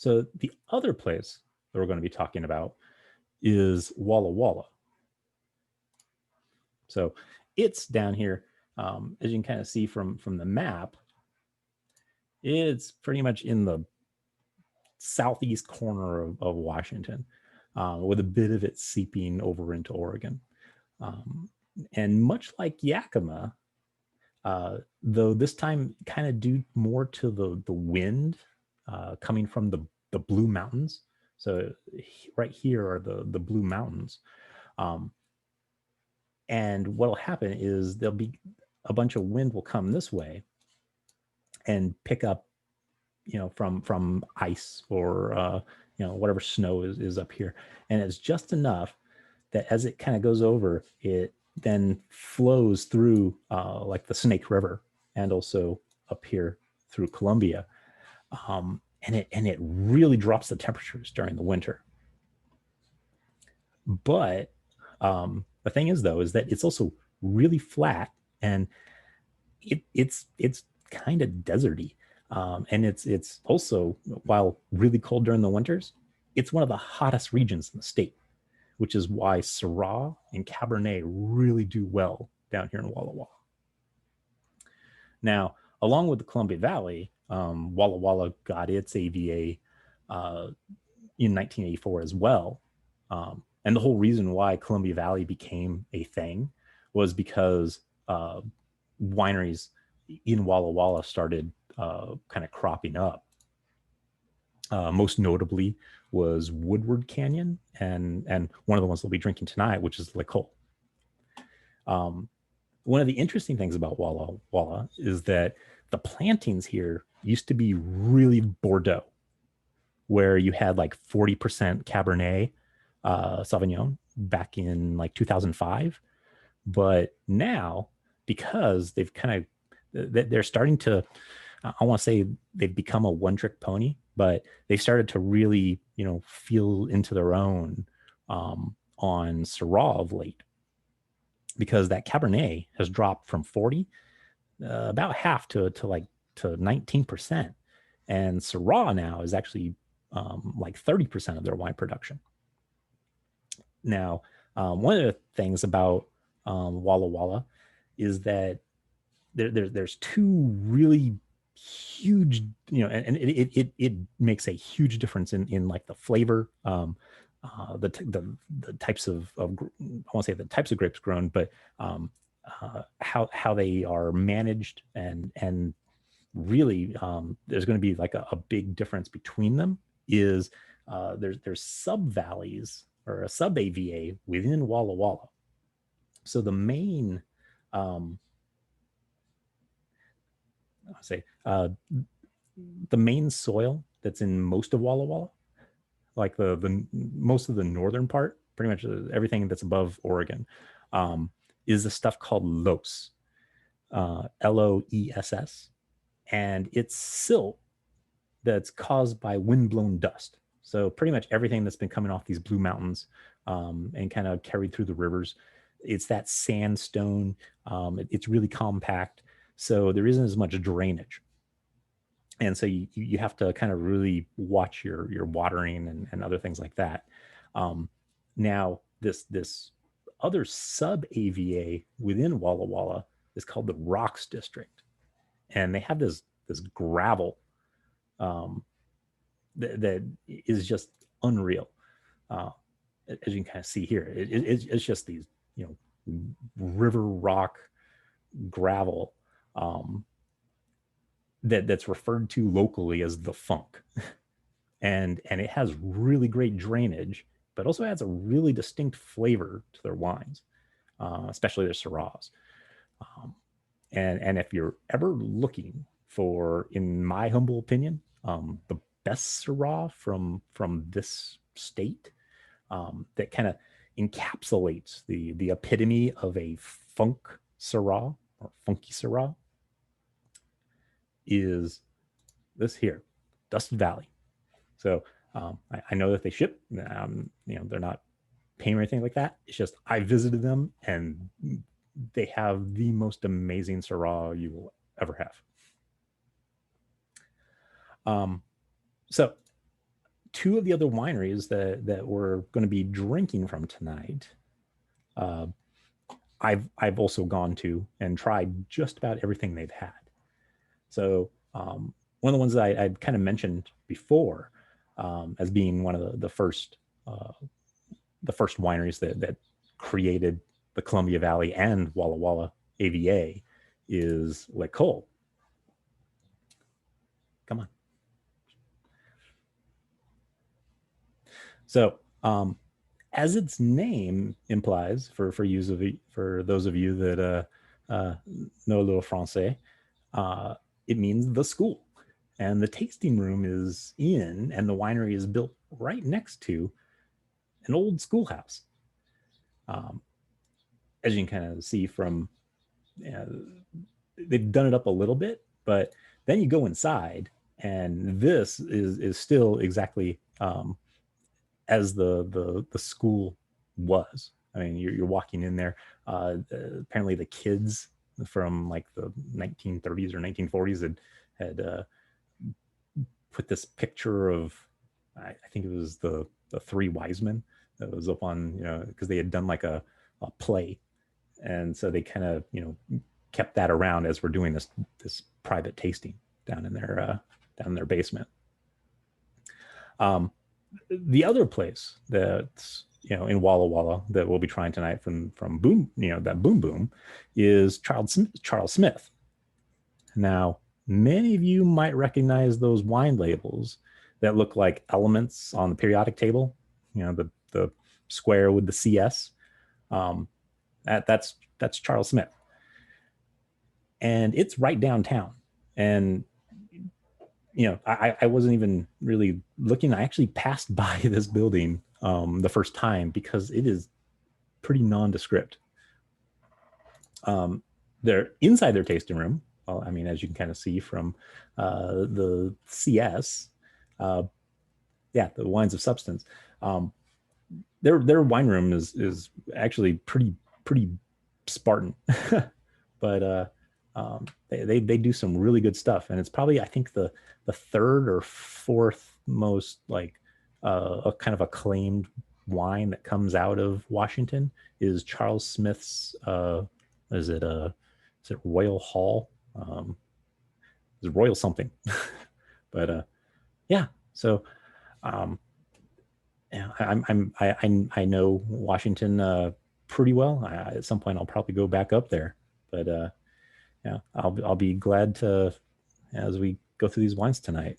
So the other place that we're going to be talking about is Walla Walla. So it's down here, as you can kind of see from the map. It's pretty much in the southeast corner of Washington, with a bit of it seeping over into Oregon. And much like Yakima, though this time kind of due more to the wind coming from the Blue Mountains. So right here are the Blue Mountains. And what'll happen is there'll be a bunch of wind will come this way and pick up, from ice or, whatever snow is up here. And it's just enough that as it kind of goes over, it then flows through like the Snake River and also up here through Columbia. And it really drops the temperatures during the winter. But the thing is, though, is that it's also really flat, and it's kind of deserty. And it's also, while really cold during the winters, it's one of the hottest regions in the state, which is why Syrah and Cabernet really do well down here in Walla Walla. Now, along with the Columbia Valley, Walla Walla got its AVA in 1984 as well. And the whole reason why Columbia Valley became a thing was because wineries in Walla Walla started kind of cropping up. Most notably was Woodward Canyon, and one of the ones we'll be drinking tonight, which is L'Ecole. One of the interesting things about Walla Walla is that the plantings here used to be really Bordeaux, where you had like 40% Cabernet Sauvignon back in like 2005. But now, because they've kind of, they're starting to, I want to say they've become a one-trick pony, but they've started to really, feel into their own on Syrah of late, because that Cabernet has dropped from 40, about half to 19%. And Syrah now is actually like 30% of their wine production. Now, one of the things about Walla Walla is that there's two really huge, and it makes a huge difference in like the flavor, the types of I won't say the types of grapes grown, but how they are managed, and really there's going to be like a big difference between them. Is there's sub valleys or a sub AVA within Walla Walla. So the main the main soil that's in most of Walla Walla, like the most of the northern part, pretty much everything that's above Oregon, is the stuff called loess, LOESS, and it's silt that's caused by windblown dust. So pretty much everything that's been coming off these Blue Mountains and kind of carried through the rivers, it's that sandstone. It's really compact, so there isn't as much drainage. And so you have to kind of really watch your watering and other things like that. Now, this other sub AVA within Walla Walla is called the Rocks District, and they have this gravel that is just unreal. As you can kind of see here, it's just these river rock gravel that's referred to locally as the funk. and it has really great drainage, but also has a really distinct flavor to their wines, especially their Syrahs. And if you're ever looking for, in my humble opinion, the best Syrah from this state, that kind of encapsulates the epitome of a funk Syrah or funky Syrah, is this here, Dust Valley. So I know that they ship, they're not paying or anything like that. It's just I visited them, and they have the most amazing Syrah you will ever have. So two of the other wineries that we're going to be drinking from tonight, I've also gone to and tried just about everything they've had. So one of the ones that I kind of mentioned before as being one of the first wineries that created the Columbia Valley and Walla Walla AVA is L'École. Come on. So as its name implies, for those of you that know le français, it means the school. And the tasting room is in, and the winery is built right next to an old schoolhouse. As you can kind of see from, they've done it up a little bit, but then you go inside, and this is still exactly as the school was. I mean, you're walking in there. Apparently, the kids from like the 1930s or 1940s had put this picture of, I think it was the three wise men that was up on, because they had done like a play, and so they kind of kept that around as we're doing this private tasting down in their basement. The other place that's in Walla Walla that we'll be trying tonight from Boom, that Boom Boom, is Charles Smith. Now, many of you might recognize those wine labels that look like elements on the periodic table, the square with the CS. That's Charles Smith. And it's right downtown. And, I wasn't even really looking. I actually passed by this building the first time because it is pretty nondescript. They're inside their tasting room. Well, I mean, as you can kind of see from the CS, the wines of substance. Their wine room is actually pretty Spartan, but they do some really good stuff, and it's probably, I think, the third or fourth most like a kind of acclaimed wine that comes out of Washington is Charles Smith's. Is it Royal Hall? Is it Royal something? But yeah. So I know Washington pretty well. At some point, I'll probably go back up there. But I'll be glad to, as we go through these wines tonight.